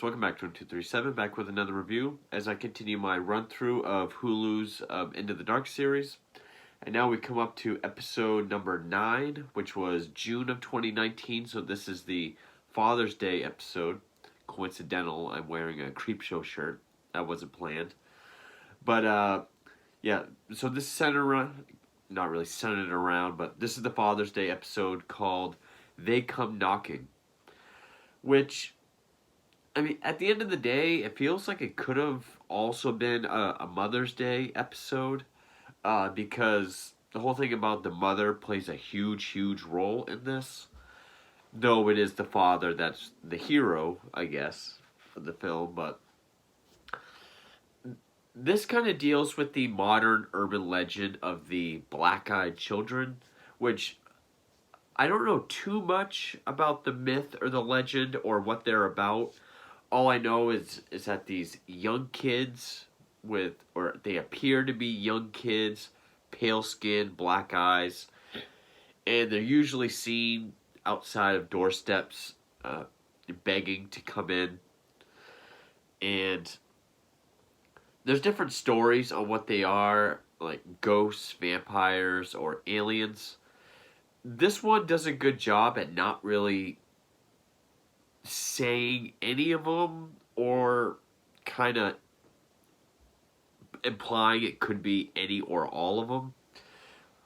welcome back to 1237, back with another review as I continue my run-through of Hulu's Into the Dark series. And now we come up to episode number 9, which was June of 2019, so this is the Father's Day episode. Coincidental, I'm wearing a Creepshow shirt. That wasn't planned. But, yeah, so this is centered around, not really centered around, but this is the Father's Day episode called They Come Knocking. Which, I mean, at the end of the day, it feels like it could have also been a Mother's Day episode. Because the whole thing about the mother plays a huge, huge role in this. Though it is the father that's the hero, I guess, of the film. But this kind of deals with the modern urban legend of the black-eyed children, which I don't know too much about the myth or the legend or what they're about. All I know is that these young kids or they appear to be young kids, pale skin, black eyes, and they're usually seen outside of doorsteps begging to come in. And there's different stories on what they are, like ghosts, vampires, or aliens. This one does a good job at not really saying any of them or kind of implying it could be any or all of them,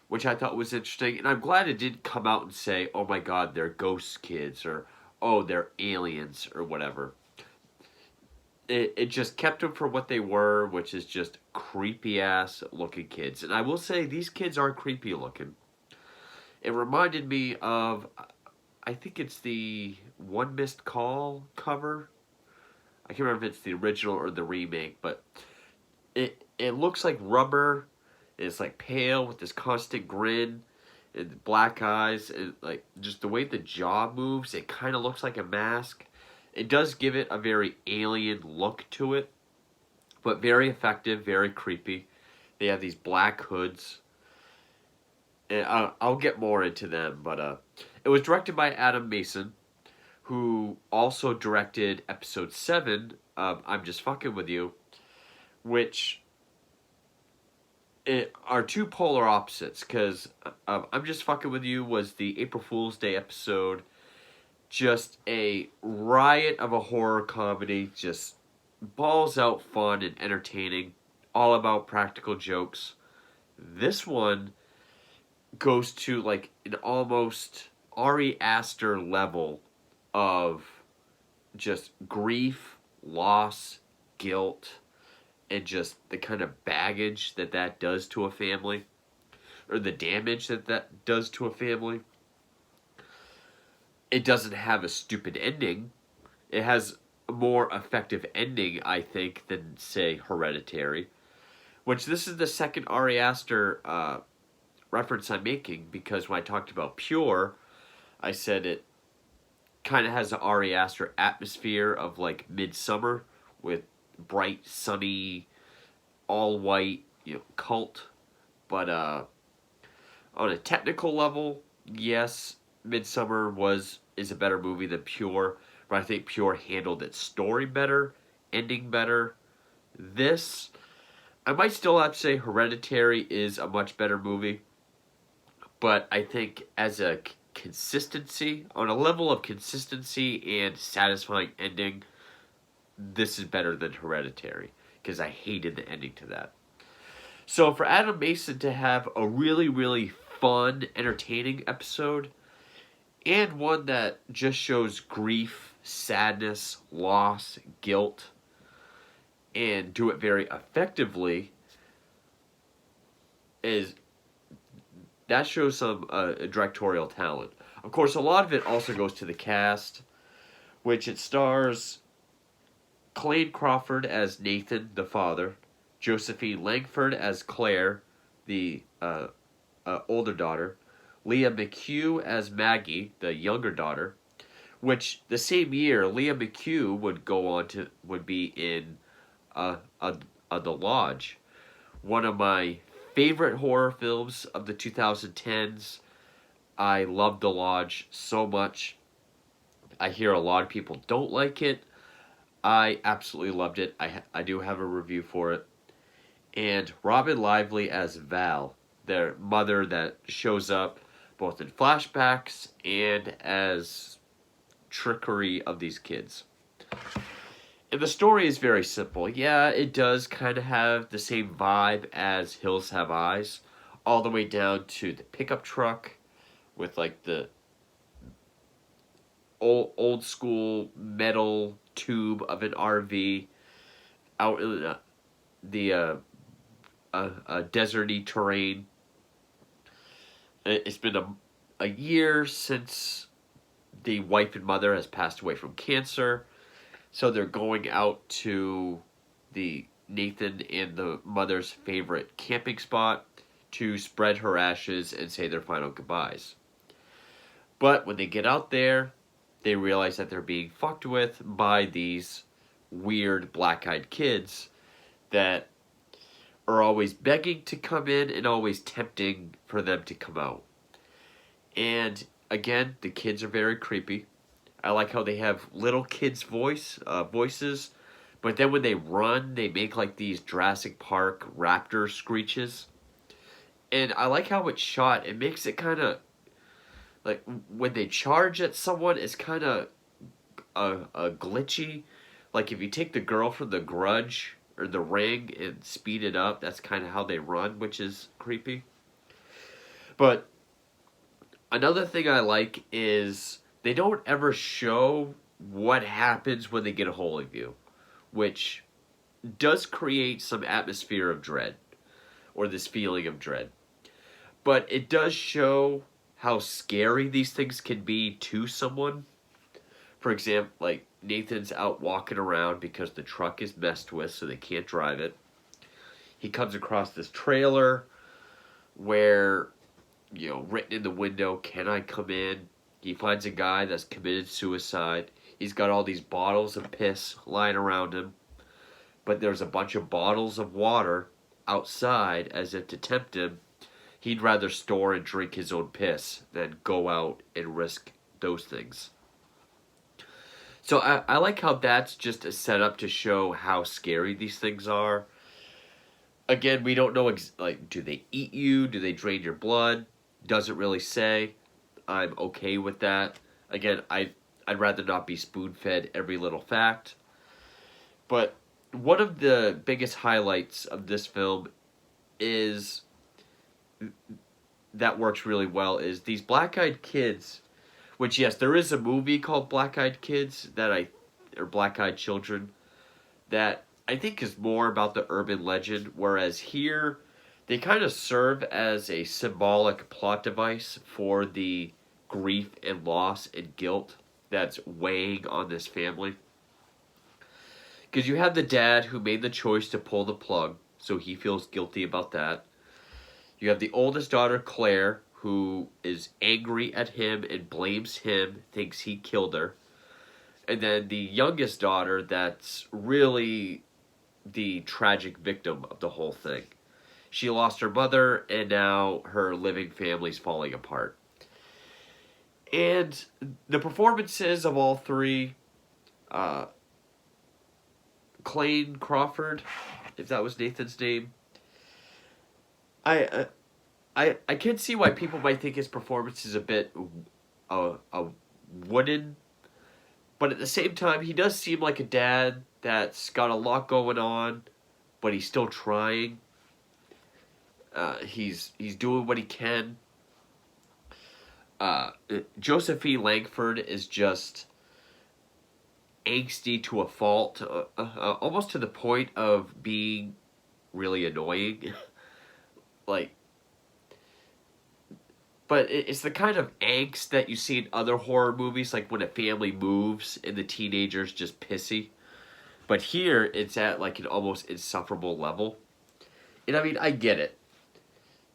which I thought was interesting. And I'm glad it didn't come out and say, oh my god, they're ghost kids, or oh, they're aliens, or whatever. It just kept them for what they were, which is just creepy-ass looking kids. And I will say, these kids are creepy looking. It reminded me of, I think it's the One Missed Call cover. I can't remember if it's the original or the remake, but it looks like rubber. It's like pale with this constant grin and black eyes, and like just the way the jaw moves, it kind of looks like a mask. It does give it a very alien look to it, but very effective, very creepy. They have these black hoods. And I'll get more into them, but it was directed by Adam Mason, who also directed episode 7 of I'm Just Fucking With You, which are two polar opposites, because I'm Just Fucking With You was the April Fool's Day episode, just a riot of a horror comedy, just balls out fun and entertaining, all about practical jokes. This one goes to like an almost Ari Aster level of just grief, loss, guilt, and just the kind of baggage that does to a family, or the damage that does to a family. It doesn't have a stupid ending. It has a more effective ending, I think, than, say, Hereditary, which this is the second Ari Aster reference I'm making, because when I talked about Pure, I said it kind of has an Ari Aster atmosphere of like Midsummer with bright, sunny, all white, cult. But on a technical level, yes, Midsummer is a better movie than Pure, but I think Pure handled its story better, ending better. This, I might still have to say Hereditary is a much better movie. But I think as a consistency, on a level of consistency and satisfying ending, this is better than Hereditary, because I hated the ending to that. So for Adam Mason to have a really, really fun, entertaining episode, and one that just shows grief, sadness, loss, guilt, and do it very effectively, that shows some directorial talent. Of course, a lot of it also goes to the cast, which it stars Clayne Crawford as Nathan, the father, Josephine Langford as Claire, the older daughter, Leah McHugh as Maggie, the younger daughter, which the same year Leah McHugh would be in The Lodge, one of my favorite horror films of the 2010s. I love The Lodge so much. I hear a lot of people don't like it. I absolutely loved it. I do have a review for it. And Robin Lively as Val, their mother that shows up both in flashbacks and as trickery of these kids. And the story is very simple. Yeah, it does kind of have the same vibe as Hills Have Eyes, all the way down to the pickup truck with like the old school metal tube of an RV out in the deserty terrain. It's been a year since the wife and mother has passed away from cancer, so they're going out to the Nathan and the mother's favorite camping spot to spread her ashes and say their final goodbyes. But when they get out there, they realize that they're being fucked with by these weird black-eyed kids that are always begging to come in and always tempting for them to come out. And again, the kids are very creepy. I like how they have little kids' voices, but then when they run, they make like these Jurassic Park raptor screeches. And I like how it's shot. It makes it kind of like when they charge at someone, it's kind of a glitchy. Like if you take the girl from The Grudge or The Ring and speed it up, that's kind of how they run, which is creepy. But another thing I like is they don't ever show what happens when they get a hold of you, which does create some atmosphere of dread, or this feeling of dread. But it does show how scary these things can be to someone. For example, like Nathan's out walking around because the truck is messed with, so they can't drive it. He comes across this trailer where, written in the window, "Can I come in?" He finds a guy that's committed suicide. He's got all these bottles of piss lying around him, but there's a bunch of bottles of water outside as if to tempt him. He'd rather store and drink his own piss than go out and risk those things. So I like how that's just a setup to show how scary these things are. Again, we don't know, like, do they eat you? Do they drain your blood? Doesn't really say. I'm okay with that. Again, I'd rather not be spoon-fed every little fact. But one of the biggest highlights of this film is that works really well is these black-eyed kids, which, yes, there is a movie called Black-Eyed Kids or Black-Eyed Children, that I think is more about the urban legend, whereas here they kind of serve as a symbolic plot device for the grief and loss and guilt that's weighing on this family. Because you have the dad who made the choice to pull the plug, so he feels guilty about that. You have the oldest daughter, Claire, who is angry at him and blames him, thinks he killed her. And then the youngest daughter that's really the tragic victim of the whole thing. She lost her mother, and now her living family's falling apart. And the performances of all three, Clayne Crawford, if that was Nathan's name, I can see why people might think his performance is a bit wooden, but at the same time, he does seem like a dad that's got a lot going on, but he's still trying. He's doing what he can. Josephine Langford is just angsty to a fault, almost to the point of being really annoying. Like, but it's the kind of angst that you see in other horror movies, like when a family moves and the teenager's just pissy. But here, it's at like an almost insufferable level. And I mean, I get it.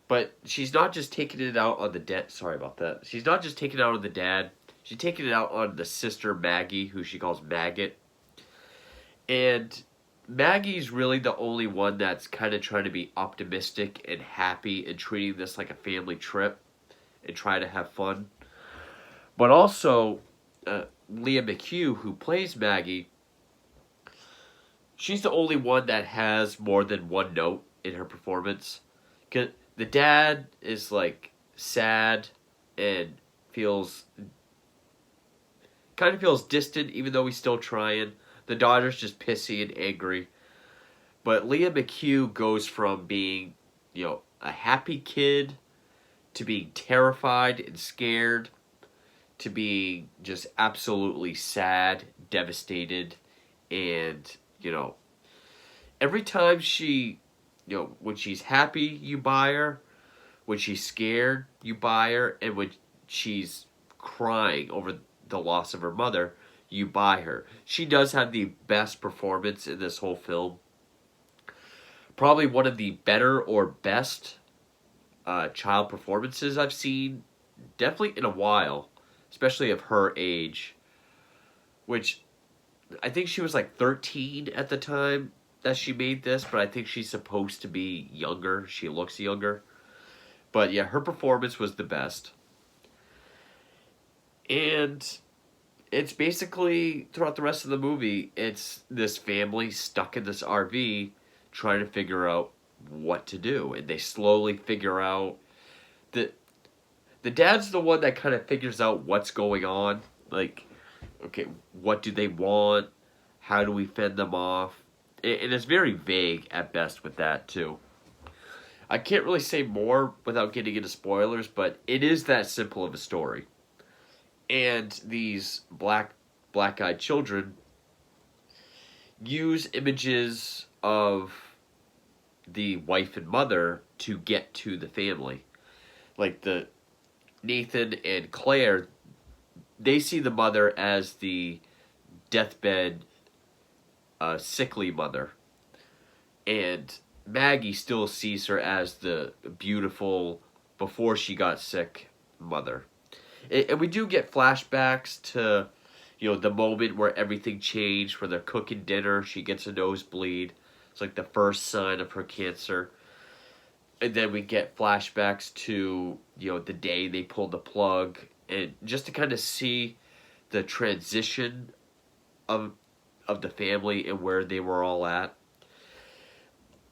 But she's not just taking it out on the dad. Sorry about that. She's not just taking it out on the dad. She's taking it out on the sister, Maggie, who she calls Maggot. And Maggie's really the only one that's kind of trying to be optimistic and happy and treating this like a family trip and try to have fun. But also, Leah McHugh, who plays Maggie, she's the only one that has more than one note in her performance. 'Cause the dad is like sad and feels kind of feels distant, even though he's still trying. The daughter's just pissy and angry. But Leah McHugh goes from being, a happy kid to being terrified and scared to being just absolutely sad, devastated, and, every time when she's happy, you buy her. When she's scared, you buy her. And when she's crying over the loss of her mother, you buy her. She does have the best performance in this whole film. Probably one of the better or best child performances I've seen, definitely in a while, especially of her age, which I think she was like 13 at the time that she made this, but I think she's supposed to be younger. She looks younger. But yeah, her performance was the best. And it's basically, throughout the rest of the movie, it's this family stuck in this RV trying to figure out what to do. And they slowly figure out that the dad's the one that kind of figures out what's going on. Like, okay, what do they want? How do we fend them off? And it's very vague at best with that, too. I can't really say more without getting into spoilers, but it is that simple of a story. And these black-eyed children use images of the wife and mother to get to the family. Like the Nathan and Claire, they see the mother as the deathbed, sickly mother. And Maggie still sees her as the beautiful, before she got sick, mother. And we do get flashbacks to, the moment where everything changed, where they're cooking dinner, she gets a nosebleed. It's like the first sign of her cancer. And then we get flashbacks to, the day they pulled the plug. And just to kind of see the transition of the family and where they were all at.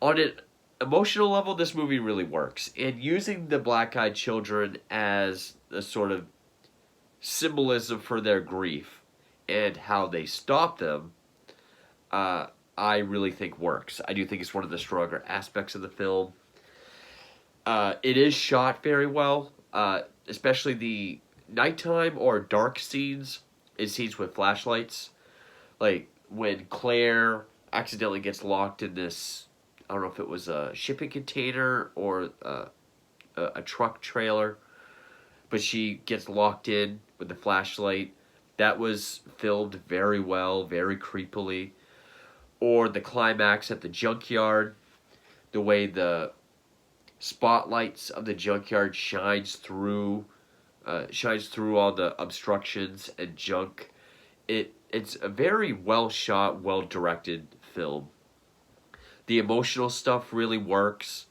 On an emotional level, this movie really works. And using the black-eyed children as a sort of symbolism for their grief and how they stop them, I really think works. I do think it's one of the stronger aspects of the film. It is shot very well, especially the nighttime or dark scenes in scenes with flashlights. Like when Claire accidentally gets locked in this, I don't know if it was a shipping container or a truck trailer, but she gets locked in with the flashlight. That was filmed very well, very creepily. Or the climax at the junkyard, the way the spotlights of the junkyard shines through all the obstructions and junk. It's a very well shot, well directed film. The emotional stuff really works.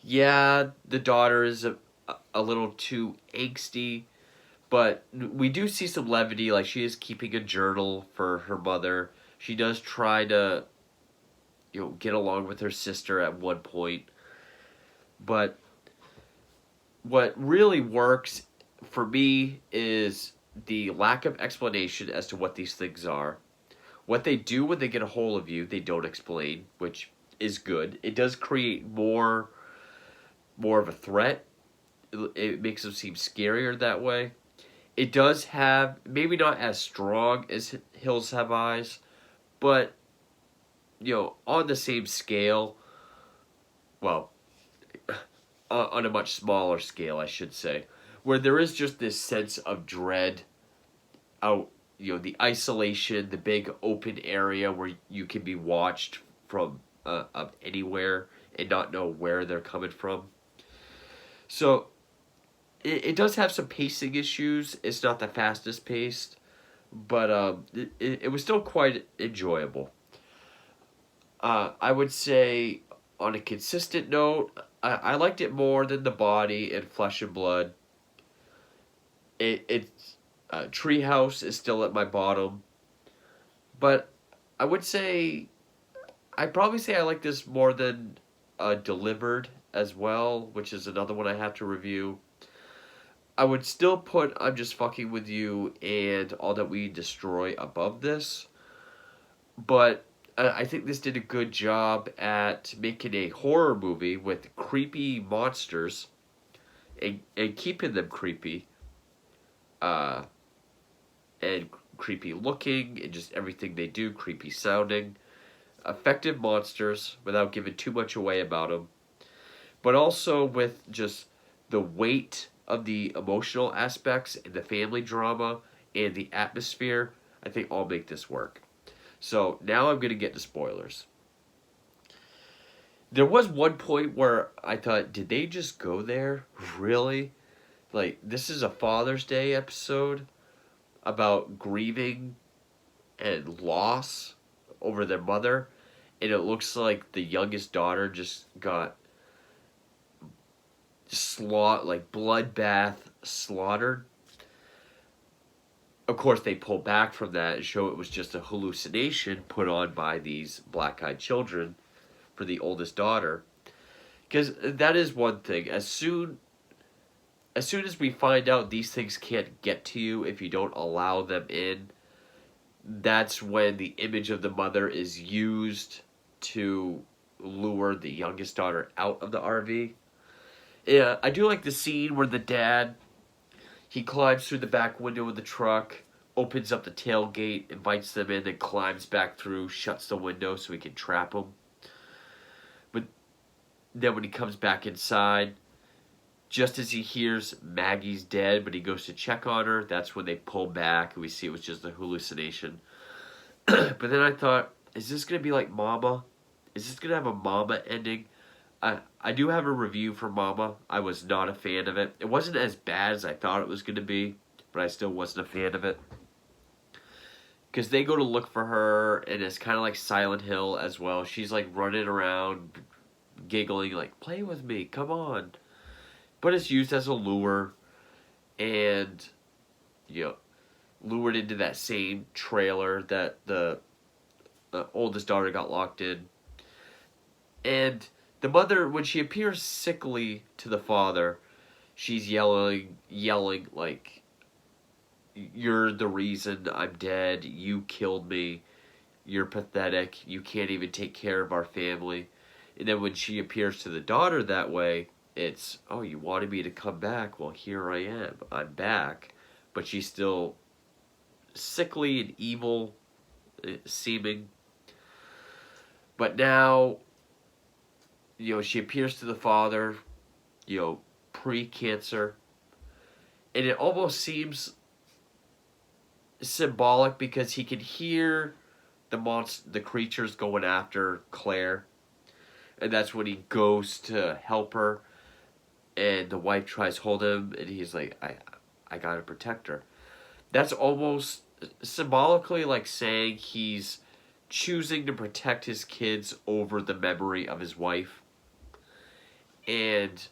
Yeah, the daughter is a little too angsty, but we do see some levity. Like, she is keeping a journal for her mother. She does try to, get along with her sister at one point. But what really works for me is the lack of explanation as to what these things are. What they do when they get a hold of you, they don't explain, which is good. It does create more of a threat. It makes them seem scarier that way. It does have, maybe not as strong as Hills Have Eyes, but, on the same scale, well, on a much smaller scale, I should say, where there is just this sense of dread out, the isolation, the big open area where you can be watched from anywhere and not know where they're coming from. So it does have some pacing issues. It's not the fastest paced, but it was still quite enjoyable. I would say, on a consistent note, I liked it more than The Body and Flesh and Blood. Treehouse is still at my bottom, but I would say I'd probably say I like this more than Delivered as well, which is another one I have to review. I would still put I'm Just Fucking With You and All That We Destroy above this, but I think this did a good job at making a horror movie with creepy monsters and keeping them creepy, uh, and creepy looking, and just everything they do creepy sounding. Effective monsters without giving too much away about them, but also with just the weight of the emotional aspects and the family drama and the atmosphere. I think all make this work. So now I'm going to get to spoilers. There was one point where I thought, did they just go there? Really? Like, this is a Father's Day episode about grieving and loss over their mother, and it looks like the youngest daughter just got like bloodbath slaughtered. Of course, they pull back from that and show it was just a hallucination put on by these black-eyed children for the oldest daughter. Because that is one thing. As soon as we find out these things can't get to you if you don't allow them in, that's when the image of the mother is used to lure the youngest daughter out of the RV. Yeah, I do like the scene where the dad, he climbs through the back window of the truck, opens up the tailgate, invites them in, and climbs back through, shuts the window so he can trap them. But then when he comes back inside, just as he hears Maggie's dead, but he goes to check on her, that's when they pull back and we see it was just a hallucination. But then I thought, is this going to be like Mama? Is this going to have a Mama ending? I do have a review for Mama. I was not a fan of it. It wasn't as bad as I thought it was going to be, but I still wasn't a fan of it. Because they go to look for her, and it's kind of like Silent Hill as well. She's like running around, giggling, like, play with me, come on. But it's used as a lure, and, lured into that same trailer that the oldest daughter got locked in. And the mother, when she appears sickly to the father, she's yelling like, you're the reason I'm dead, you killed me, you're pathetic, you can't even take care of our family. And then when she appears to the daughter that way, it's, oh, you wanted me to come back, well, here I am, I'm back. But she's still sickly and evil seeming. But now, she appears to the father, pre-cancer. And it almost seems symbolic because he can hear the creatures going after Claire. And that's when he goes to help her. And the wife tries to hold him. And he's like, I gotta protect her. That's almost symbolically like saying he's choosing to protect his kids over the memory of his wife. And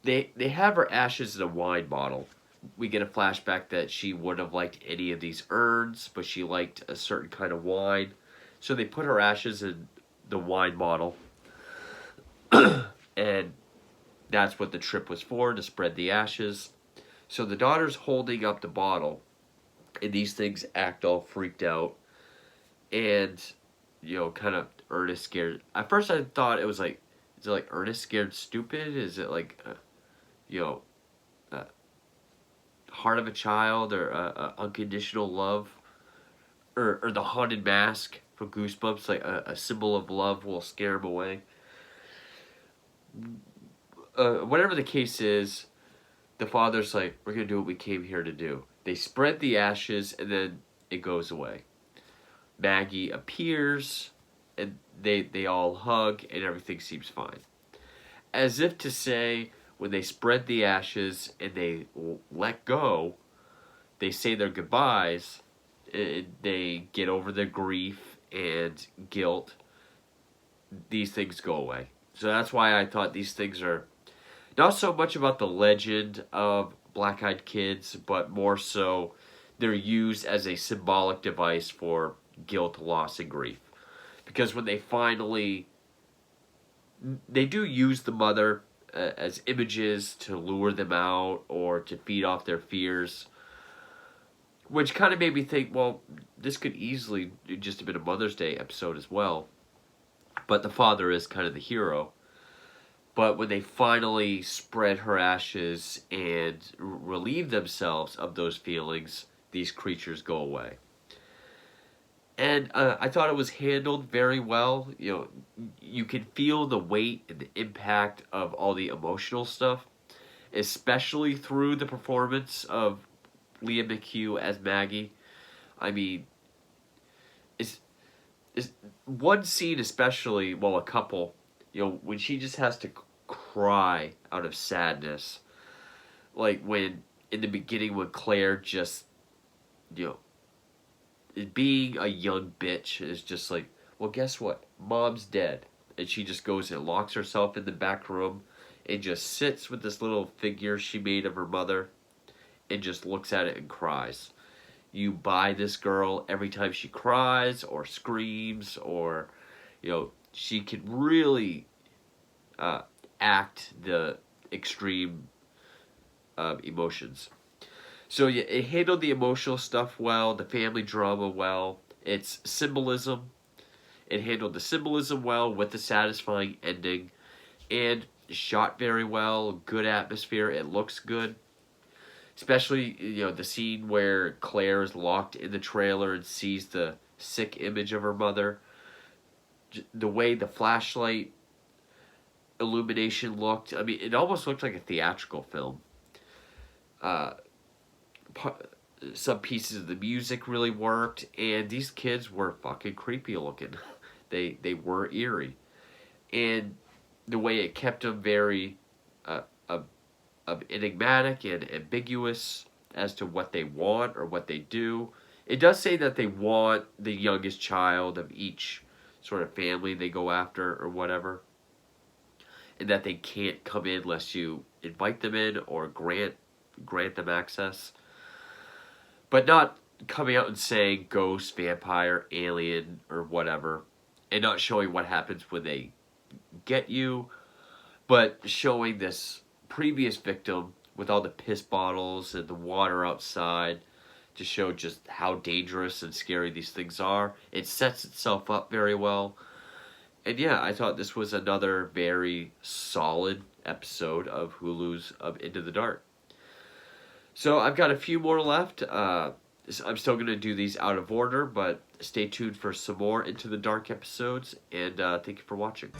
they have her ashes in a wine bottle. We get a flashback that she wouldn't have liked any of these urns, but she liked a certain kind of wine. So they put her ashes in the wine bottle. And that's what the trip was for, to spread the ashes. So the daughter's holding up the bottle, and these things act all freaked out. And, kind of Ernest scared. At first I thought it was like, is it like Ernest Scared Stupid? Is it like, Heart of a Child, or Unconditional Love? Or the Haunted Mask from Goosebumps, like a symbol of love will scare him away. Whatever the case is, the father's like, we're going to do what we came here to do. They spread the ashes, and then it goes away. Maggie appears, and they all hug, and everything seems fine. As if to say, when they spread the ashes and they let go, they say their goodbyes, they get over their grief and guilt, these things go away. So that's why I thought these things are not so much about the legend of black-eyed kids, but more so they're used as a symbolic device for guilt, loss, and grief. because when they do use the mother as images to lure them out or to feed off their fears, which kind of made me think, well, this could easily just have been a Mother's Day episode as well. But the father is kind of the hero. But when they finally spread her ashes and relieve themselves of those feelings, these creatures go away. And I thought it was handled very well. You know, you can feel the weight and the impact of all the emotional stuff, especially through the performance of Leah McHugh as Maggie. I mean, it's one scene especially, well, a couple, you know, when she just has to cry out of sadness. Like when, in the beginning, when Claire just, you know, being a young bitch is just like, well, guess what? Mom's dead. And she just goes and locks herself in the back room and just sits with this little figure she made of her mother and just looks at it and cries. You buy this girl every time she cries or screams, or, you know, she can really act the extreme emotions. So yeah, it handled the emotional stuff well, the family drama well, its symbolism. It handled the symbolism well with the satisfying ending, and shot very well, good atmosphere, it looks good. Especially, you know, the scene where Claire is locked in the trailer and sees the sick image of her mother. The way the flashlight illumination looked, I mean, it almost looked like a theatrical film. Some pieces of the music really worked, and these kids were fucking creepy looking. They were eerie, and the way it kept them very enigmatic and ambiguous as to what they want or what they do. It does say that they want the youngest child of each sort of family they go after or whatever, and that they can't come in unless you invite them in or grant them access. But not coming out and saying ghost, vampire, alien, or whatever, and not showing what happens when they get you, but showing this previous victim with all the piss bottles and the water outside to show just how dangerous and scary these things are. It sets itself up very well. And yeah, I thought this was another very solid episode of Hulu's of Into the Dark. So I've got a few more left. I'm still going to do these out of order, but stay tuned for some more Into the Dark episodes, and thank you for watching.